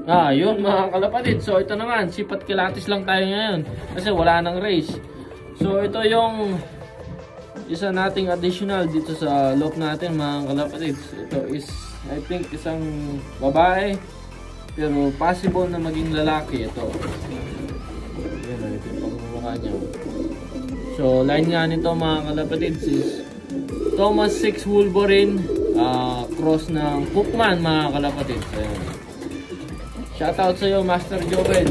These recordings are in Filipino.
Yun mga kalapatid. So ito naman, sipat kilatis lang tayo ngayon kasi wala nang race. So ito yung isa nating additional dito sa loop natin mga kalapatid. Ito is I think isang babae pero possible na maging lalaki ito. Yan, ito yung pagmumukha niya. So line nga nito mga kalapatid is Thomas 6 Wolverine cross ng Cookman mga kalapatid. So, shoutout sa iyo Master Joven.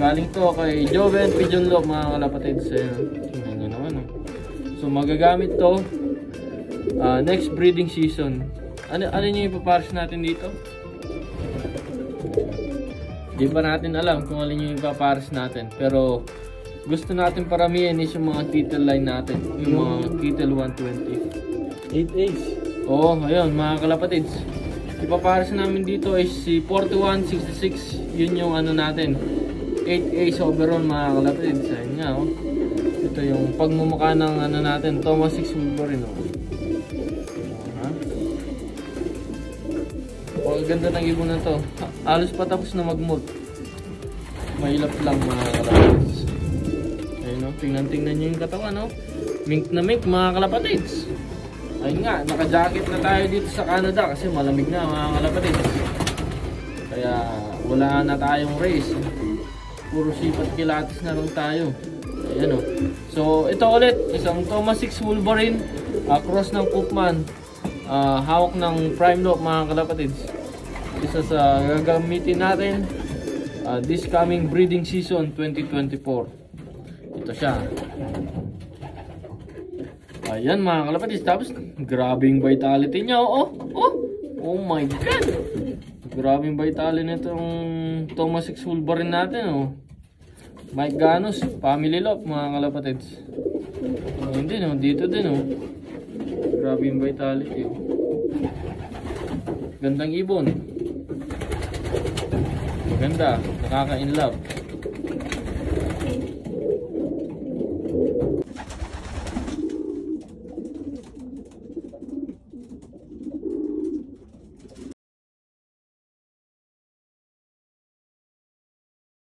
Galing to kay Joven Pigeon Loop mga kalapatid. Tingnan nyo naman. So magagamit to next breeding season. Ano yung ipapares natin dito? Di ba natin alam kung alin yung ipapares natin. Pero gusto natin paramihan is yung mga title line natin. Yung mga title 120 8A's. Oo, ayun mga kalapatids. Ipapares namin dito is si 4166. Yun yung ano natin 8A's overall mga kalapatids. Ayun nga oh. Ito yung pagmumukha ng ano natin Thomas 6 Wolverine oh. Oh, ganda ng ibon na to. Halos pa tapos na mag-molt. Mahilap lang mga kalapatids. Ayun oh, tingnan nyo yung katawan oh. Mink na mink mga kalapatids. Ayun nga, naka-jacket na tayo dito sa Canada kasi malamig na mga kalapatids. Kaya wala na tayong race. Puro sipat kilatis na lang tayo. Ayan o. So ito ulit, isang Thomas 6 Wolverine, cross ng Cookman, hawak ng Prime Loop mga kalapatids. Isa sa gagamitin natin this coming breeding season 2024. Ito siya. Ayan mga kalapatids, tapos grabe yung vitality niya oh my god, grabe yung vitality nitong Thomas 6 Wolverine natin oh. Mike Ganos, family loop mga kalapatids. Hindi no, dito din oh. Grabe yung vitality oh. Gandang ibon. Ganda, nakaka-inlove.